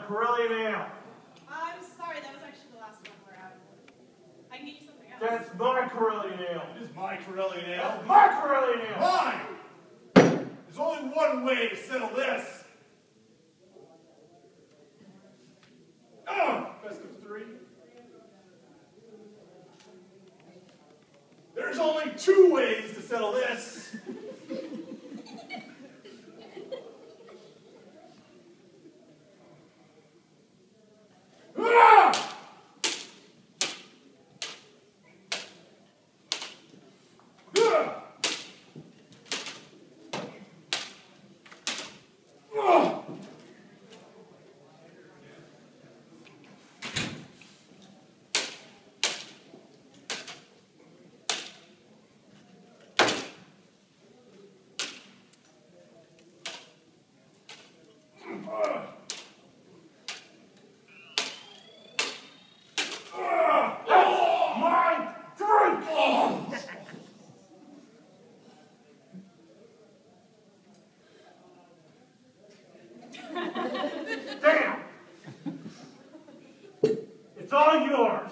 Corellian ale. I'm sorry, that was actually the last one we're out. I can get you something else. That's my Corellian ale. It is my Corellian ale. That's my Corellian ale. Mine! There's only one way to settle this. Oh, best of three. There's only two ways to settle this. Damn! It's all yours.